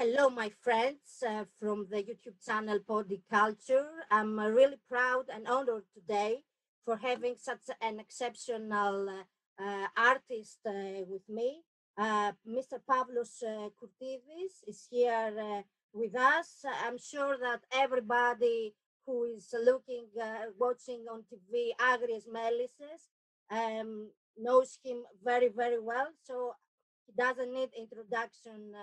Hello, my friends from the YouTube channel Pontic Culture. I'm really proud and honored today for having such an exceptional artist with me. Mr. Pavlos Kourtidis is here with us. I'm sure that everybody who is watching on TV, Agrias Melises, knows him very, very well. So he doesn't need introduction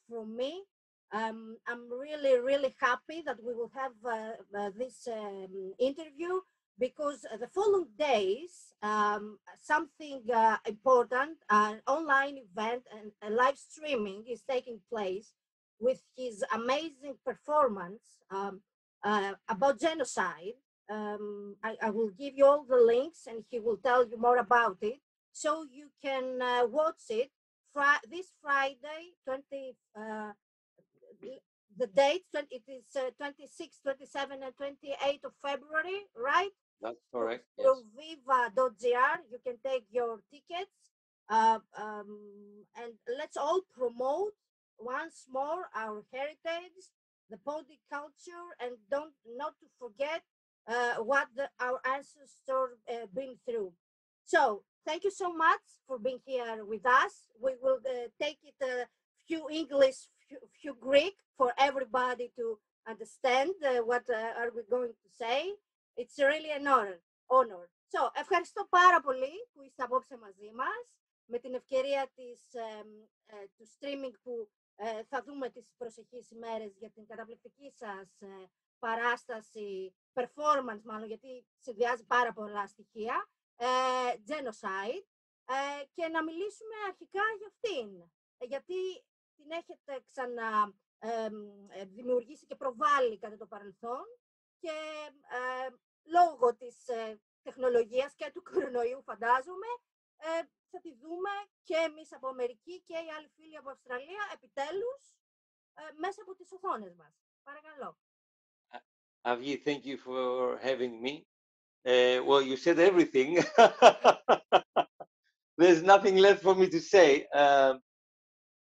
from me. I'm really, really happy that we will have this interview because the following days, something important, an online event and a live streaming is taking place with his amazing performance about genocide. I will give you all the links and he will tell you more about it so you can watch it this Friday, 20, the date, it is 26, 27, and 28th of February, right? That's correct. Yes. Through viva.gr, you can take your tickets. And let's all promote once more our heritage, the Pontic culture, and don't not to forget what our ancestors been through. So thank you so much for being here with us. We will take it a few English, few Greek for everybody to understand what are we going to say. It's really an honor. So, ευχαριστώ πάρα πολύ που είστε απόψε μαζί μας με την ευκαιρία του streaming που θα δούμε τις προσεχείς ημέρες για την καταπληκτική σας παράσταση, performance μάλλον, γιατί συνδυάζει πάρα πολλά στοιχεία, Genocide, και να μιλήσουμε αρχικά για αυτήν, γιατί την έχετε δημιουργήσει και προβάλλει κατά το παρελθόν και λόγω της τεχνολογίας και του κορονοϊού φαντάζομαι θα τη δούμε και εμείς από Αμερική και οι άλλοι φίλοι από Αυστραλία επιτέλους μέσα από τις οθόνες μας. Παρακαλώ. Avi, thank you for having me. Well, you said everything. There's nothing left for me to say.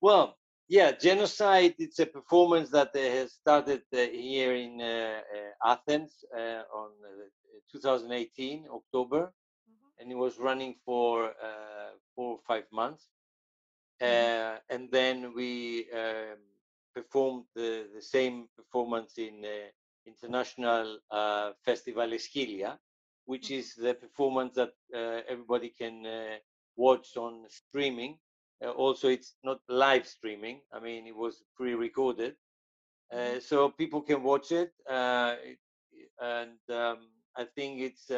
Well, yeah, Genocide, it's a performance that has started here in Athens on 2018, October, and it was running for 4 or 5 months. And then we performed the same performance in International Festival Eschilia, which is the performance that everybody can watch on streaming. Also, it's not live streaming. I mean, it was pre-recorded, so people can watch it. And I think it's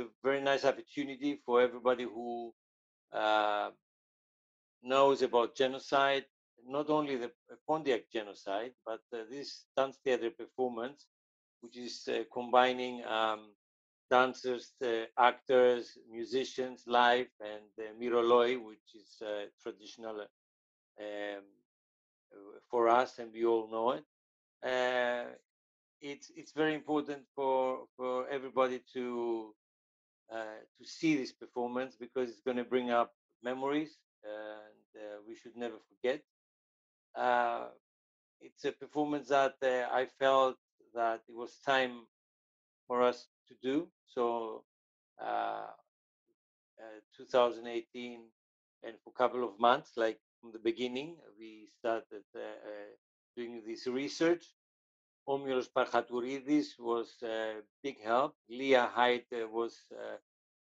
a very nice opportunity for everybody who knows about genocide, not only the Pontiac genocide, but this dance theater performance, which is combining dancers, actors, musicians live, and miroloi, which is traditional for us, and we all know it. It's very important for everybody to see this performance because it's going to bring up memories, and we should never forget. It's a performance that I felt that it was time for us to do. So 2018, and for a couple of months, like from the beginning, we started doing this research. Omiros Parchatouridis was a big help. Leah Haidt was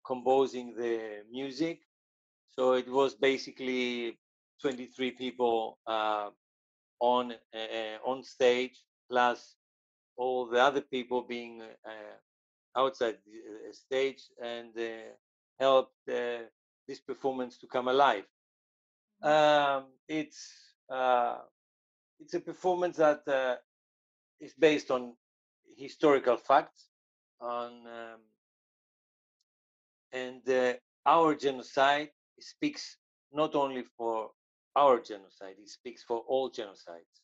composing the music. So it was basically 23 people on stage, plus all the other people being outside the stage, and helped this performance to come alive. It's a performance that is based on historical facts, and our genocide speaks not only for our genocide, it speaks for all genocides.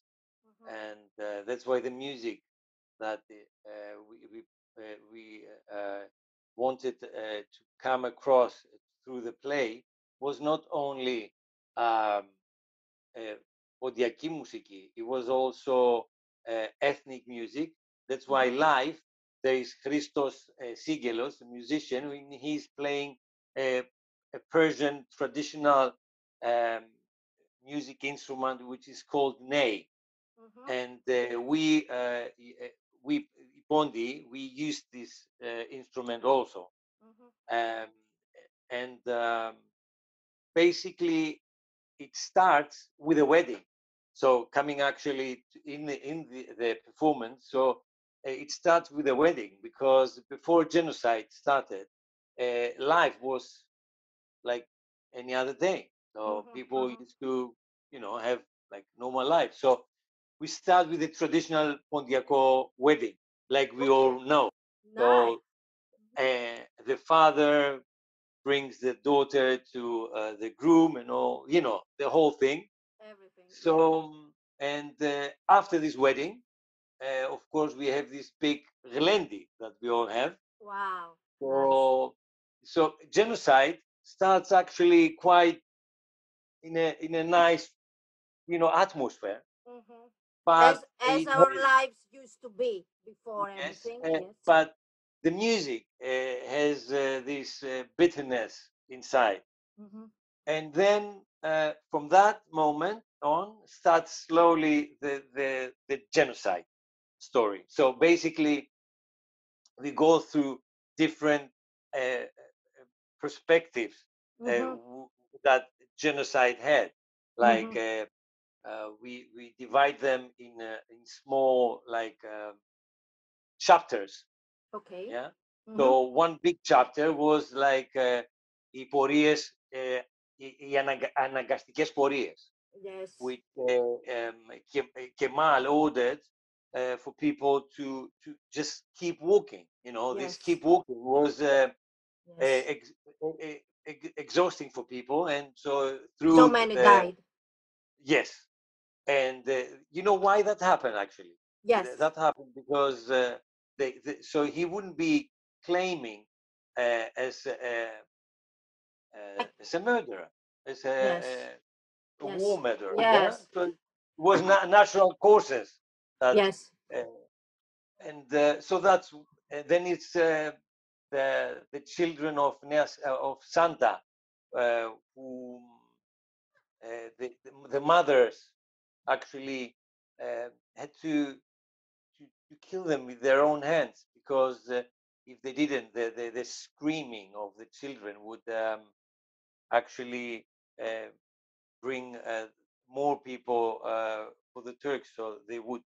And that's why the music that we wanted to come across through the play was not only Podiaki musiki. It was also ethnic music. That's why live there is Christos Sigelos, a musician, when he's playing a Persian traditional um, music instrument, which is called ney. And we Pondi, we use this instrument also. Um, and basically, it starts with a wedding. So coming actually in the performance, so it starts with a wedding, because before genocide started, life was like any other day. So people used to, have like normal life. So we start with the traditional Pontiaco wedding, like we all know. So the father brings the daughter to the groom and all, the whole thing. Everything. So, and after this wedding, of course, we have this big Relendi that we all have. Wow. So, so genocide starts actually quite in a nice, atmosphere. But As it our has, lives used to be before yes, everything. Yes. but the music has this bitterness inside. And then from that moment on starts slowly the genocide story. So basically, we go through different uh, perspectives that genocide had. Like we divide them in small chapters. Okay. Yeah. So one big chapter was like οι πορείες, οι αναγκαστικές πορείες, Yes. which Kemal ordered for people to just keep walking. This keep walking was exhausting for people, and so through So many died. Yes, and you know why that happened actually? Yes. That happened because so he wouldn't be claiming as a murderer, as a war murderer. Yeah, so it was natural causes that, and so that's then it's the children of Santa who the mothers actually had to kill them with their own hands, because if they didn't, the screaming of the children would actually bring more people for the Turks, so they would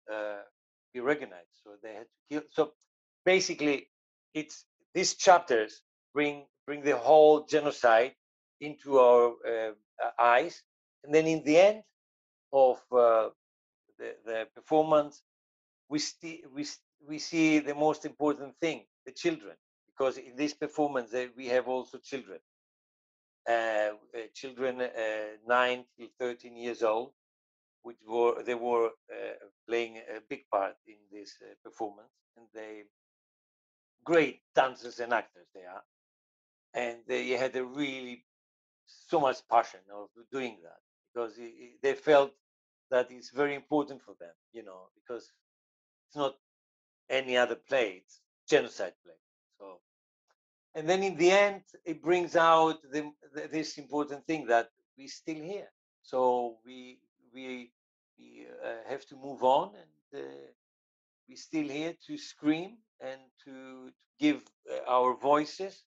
be recognized. So they had to kill. So basically, it's these chapters bring the whole genocide into our eyes, and then in the end of the performance, we see the most important thing: the children, because in this performance we have also children. Children 9 to 13 years old, which they were playing a big part in this performance, and they great dancers and actors they are, and they had a really so much passion of doing that, because they felt that it's very important for them, because it's not any other play; it's genocide play. So, and then in the end, it brings out this important thing that we're still here. So we have to move on, and we're still here to scream and to give our voices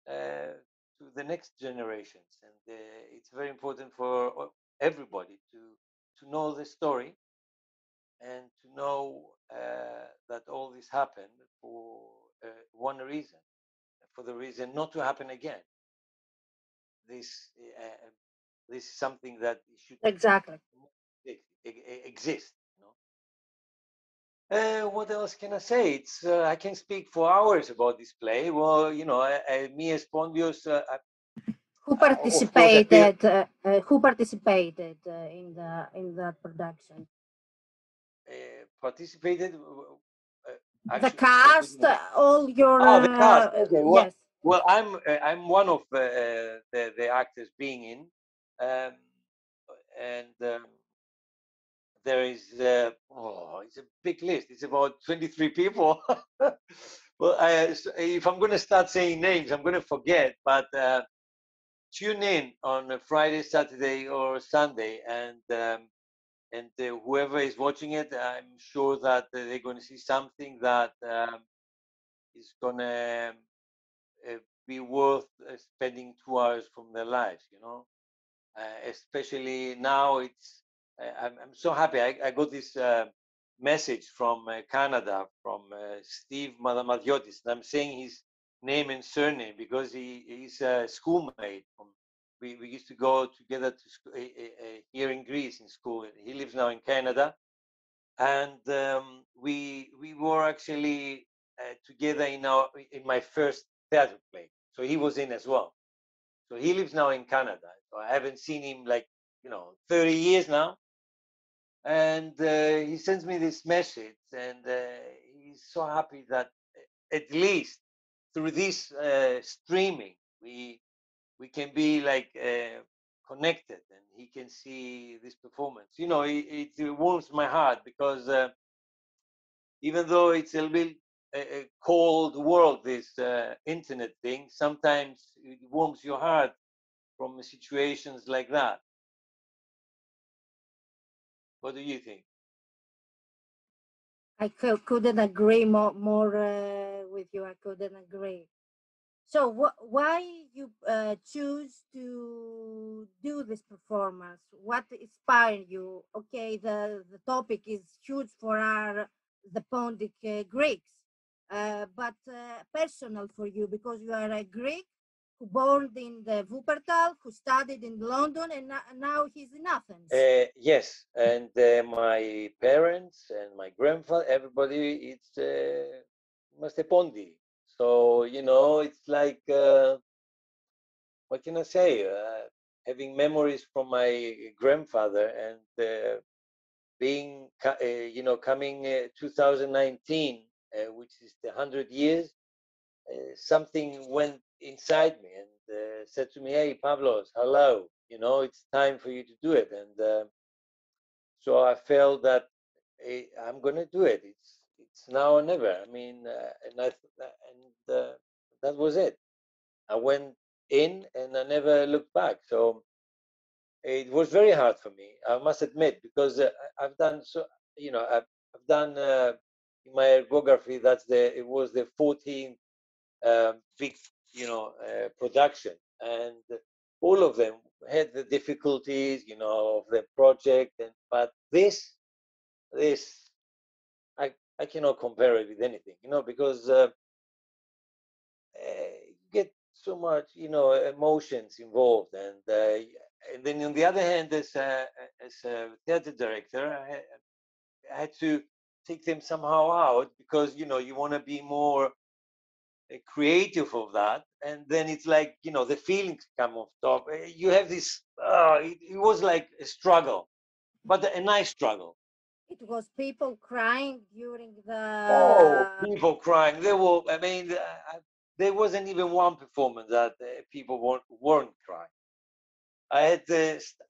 to the next generations. And it's very important for everybody to know the story, and to know that all this happened for one reason, for the reason not to happen again. This this is something that should Exactly exist. What else can I say? It's I can speak for hours about this play. Well, me as Pontius, who of course, I feel participated in the production? Participated. The Actually, cast, all your the cast. Okay, yes. Well, I'm one of the actors being in, um, and there is it's a big list. It's about 23 people. Well, if I'm going to start saying names, I'm going to forget. But tune in on a Friday, Saturday, or Sunday, and whoever is watching it, I'm sure that they're going to see something that is going to be worth spending 2 hours from their lives. Especially now, I'm so happy. I got this message from Canada, from Steve Madamadiotis, and I'm saying his name and surname because he's a schoolmate. We used to go together to school, here in Greece in school. He lives now in Canada, and we were actually together in my first theater play. So he was in as well. So he lives now in Canada. So I haven't seen him like 30 years now, and he sends me this message, and he's so happy that at least through this streaming we can be like connected, and he can see this performance. It warms my heart because even though it's a little a cold world, this internet thing, sometimes it warms your heart from situations like that. What do you think? I couldn't agree more with you. I couldn't agree. So why you choose to do this performance? What inspired you? Okay, the topic is huge for our the Pontic Greeks, but personal for you because you are a Greek who born in the Wuppertal, who studied in London, and now he's in Athens. Yes, and my parents and my grandfather, everybody, it's Mastepondi. So it's like what can I say? Having memories from my grandfather and coming 2019, which is the 100 years. Something went inside me and said to me, "Hey, Pavlos, hello. It's time for you to do it." And so I felt that I'm going to do it. It's now or never. I mean, that was it. I went in and I never looked back. So it was very hard for me, I must admit, because I've done so. I've done in my ergography. It was the 14th big production, and all of them had the difficulties of the project, but this I cannot compare it with anything, because you get so much emotions involved, and then on the other hand, as a theater director, I had to take them somehow out because you want to be more creative of that, and then it's like the feelings come off top. You have this it was like a struggle, but a nice struggle. It was people crying during Oh, the. people crying. I mean, there wasn't even one performance that people weren't crying. I had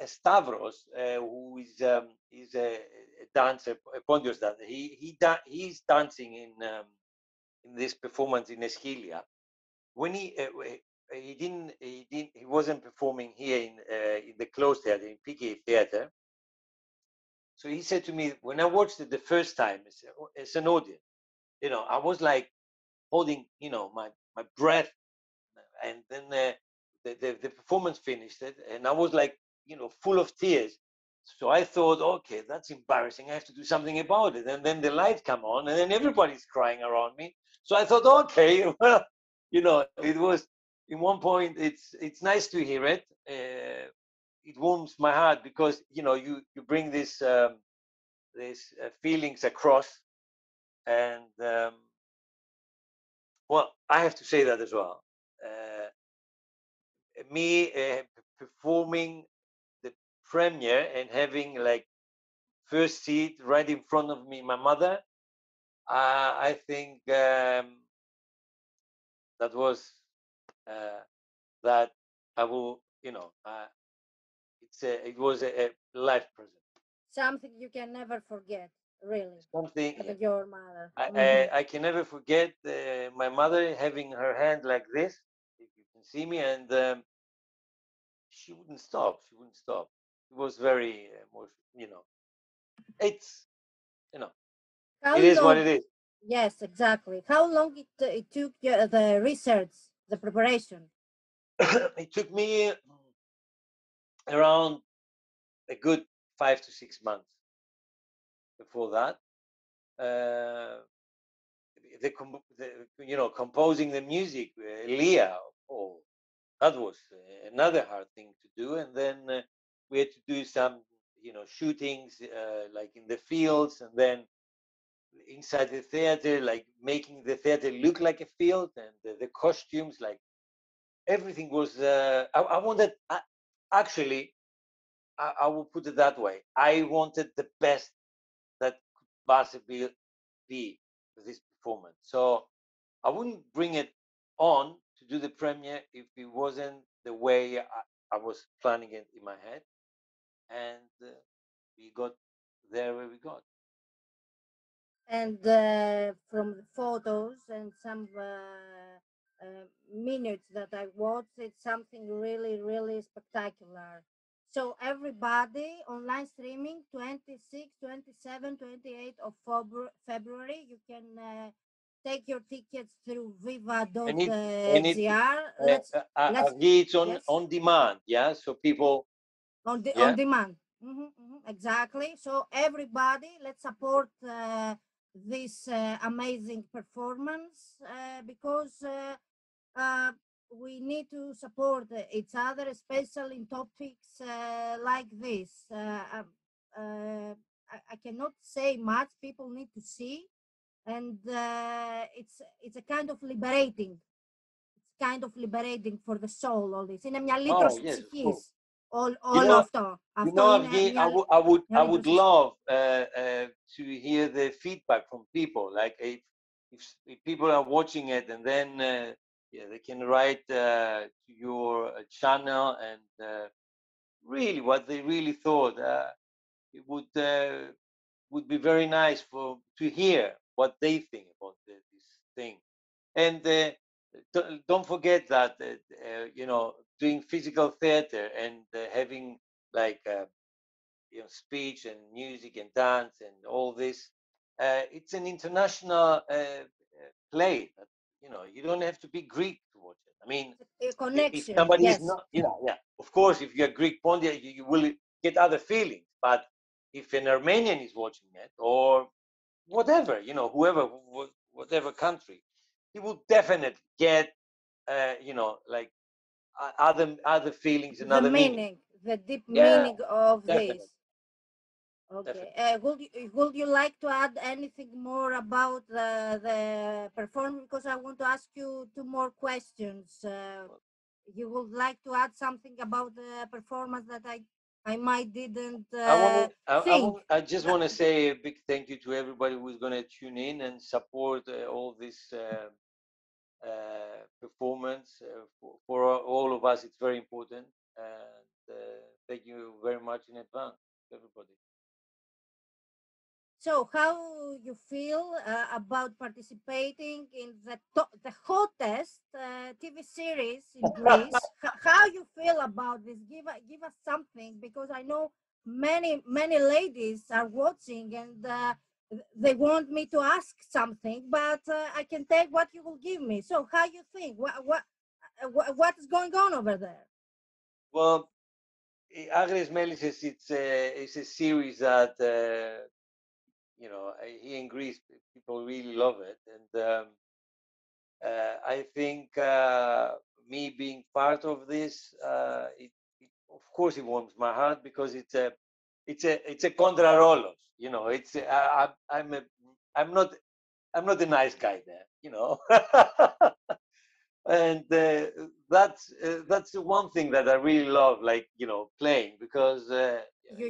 Stavros, who is a dancer, a Pontius dancer. He's dancing in this performance in Eschilia. When he wasn't performing here in the closed theater, in PK Theater. So he said to me, when I watched it the first time as an audience, I was like holding my breath, and then the performance finished it, and I was like full of tears. So I thought, okay, that's embarrassing. I have to do something about it. And then the lights come on, and then everybody's crying around me. So I thought, okay, well, it was in one point. It's nice to hear it. It warms my heart because you bring these feelings across, and well, I have to say that as well. Me performing the premiere and having like first seat right in front of me, my mother. I think that was uh, that I will, it was a life present. Something you can never forget, really, Something, yeah. with your mother. I can never forget my mother having her hand like this, if you can see me, and she wouldn't stop. She wouldn't stop. It was very emotional. It's you know, How it is what long? it is. Yes, exactly. How long it took you, the research, the preparation? It took me around a good 5 to 6 months before that. Uh, composing the music, Leah. Oh, that was another hard thing to do, and then we had to do some, shootings like in the fields, and then inside the theater, like making the theater look like a field, and the costumes, like everything was. I wanted, actually, I will put it that way. I wanted the best that could possibly be for this performance. So I wouldn't bring it on to do the premiere if it wasn't the way I was planning it in my head, and we got there where we got. And from the photos and some minutes that I watched, it's something really, really spectacular. So everybody, online streaming 26, 27, 28 of February, you can take your tickets through And it viva.gr. Let's it's yes, on demand, yeah. So people, on yeah. demand. Exactly. So everybody, let's support this amazing performance because we need to support each other, especially in topics like this. I cannot say much. People need to see, and it's a kind of liberating. It's kind of liberating for the soul. All this. Είναι μια Oh λύτρωση yes, of course. ψυχής. You Όλο know, αυτό. Αυτό είναι Avgi, μια, I μια would λύτρωση ψυχής. love to hear the feedback from people. Like if people are watching it, and then yeah, they can write to your channel, and really what they really thought. It would be very nice to hear what they think about this thing. And don't forget that doing physical theater and having like speech and music and dance and all this, it's an international play. You don't have to be Greek to watch it. I mean, A if connection, somebody is yes. not, yeah, of course, if you're Greek Pontic, you will get other feelings. But if an Armenian is watching it, or whatever, whoever, whatever country, he will definitely get, like other feelings and The other meaning. meaning, the deep Yeah, meaning of definitely, this. Okay. definitely. Would you like to add anything more about the performance? Because I want to ask you two more questions. You would like to add something about the performance that I might didn't think. I just want to say a big thank you to everybody who's going to tune in and support all this performance. For all of us, it's very important. And thank you very much in advance, everybody. So, how you feel about participating in the hottest TV series in Greece? How you feel about this? Give us something, because I know many ladies are watching, and they want me to ask something, but I can take what you will give me. So, how you think? What is going on over there? Well, Agnes Melises, it's a series that here in Greece people really love it, and I think me being part of this, of course, it warms my heart, because it's a contrarolos. It's I'm not a nice guy there. And that's the one thing that I really love, like playing, because You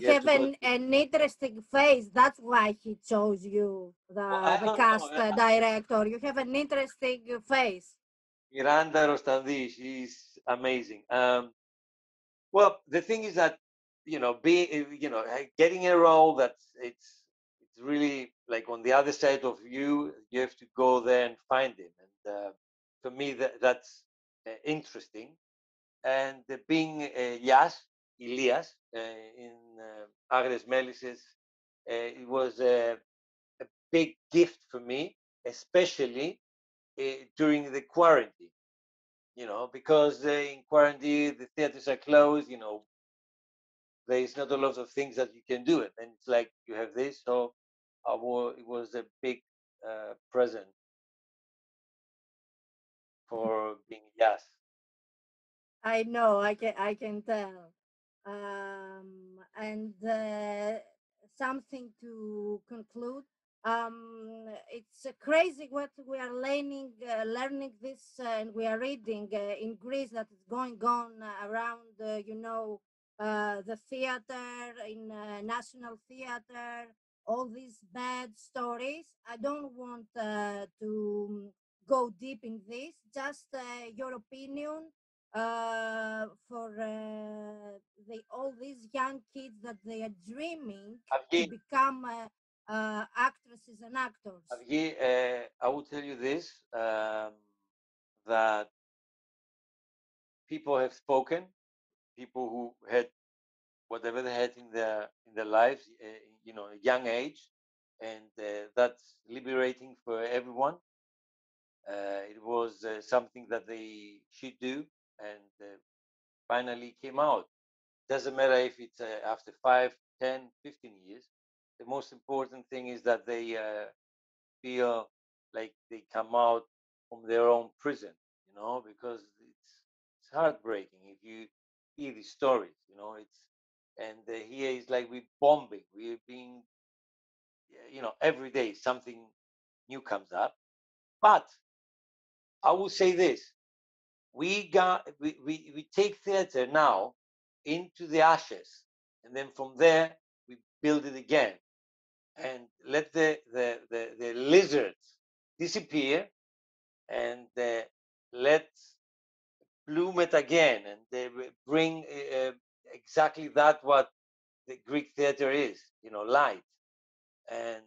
you have have to go an interesting face. That's why he chose you, well, I the don't cast know. director. You have an interesting face. Miranda Rostandi, she's amazing. Well, the thing is that getting a role that's it's really like on the other side of you. You have to go there and find him, and for me that's interesting. And being Elias in Agnes Melis's, it was a big gift for me, especially during the quarantine. Because in quarantine the theaters are closed. There is not a lot of things that you can do it, and it's like you have this. So it was a big present for being Yas. I know, I can tell. And something to conclude. It's crazy what we are learning this, and we are reading in Greece that is going on around, the theater, in National Theater, all these bad stories. I don't want to go deep in this, just your opinion for all these young kids that they are dreaming to become actresses and actors. I will tell you this, that people have spoken, people who had whatever they had in their lives, a young age, and that's liberating for everyone. It was something that they should do, and finally came out. Doesn't matter if it's after 5, 10, 15 years. The most important thing is that they feel like they come out from their own prison, because it's heartbreaking if you hear these stories. And here is like we're bombing, we're being, every day something new comes up. But I will say this: we take theater now into the ashes, and then from there we build it again, and let the lizards disappear, and let's bloom it again, and they bring exactly that what the Greek theater is, light, and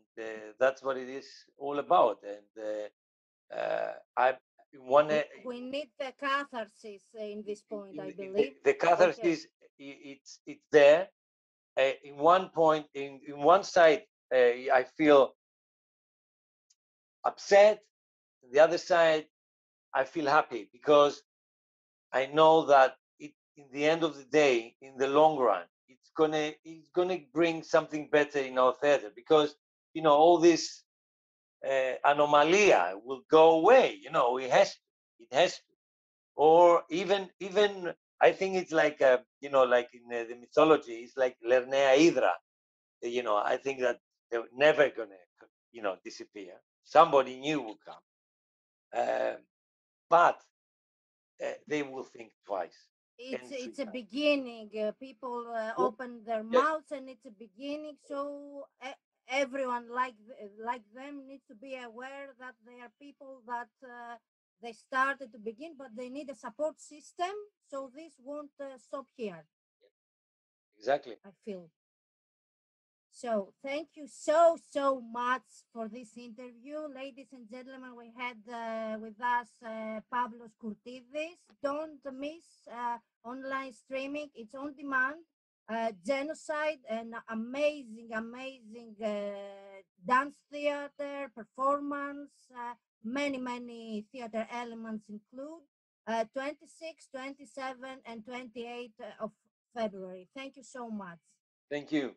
that's what it is all about. And I one we need the catharsis in this point, I believe. the catharsis, it's there. In one point, in one side, I feel upset. On the other side, I feel happy, because I know that in the end of the day, in the long run, it's gonna bring something better in our theater, because all this anomalia will go away. It has to. Or even I think it's like like in the mythology, it's like Lernea Hydra. I think that they're never gonna disappear. Somebody new will come, but they will think twice. It's a beginning. People open their Yeah, mouths, and it's a beginning. So everyone like them needs to be aware that they are people that they started to begin, but they need a support system. So this won't stop here. exactly. I feel. So thank you so much for this interview, ladies and gentlemen. We had with us Pavlos Kourtidis. Don't miss online streaming. It's on demand. Genocide, an amazing dance theater performance. Many theater elements include 26, 27, and 28 of February. Thank you so much. Thank you.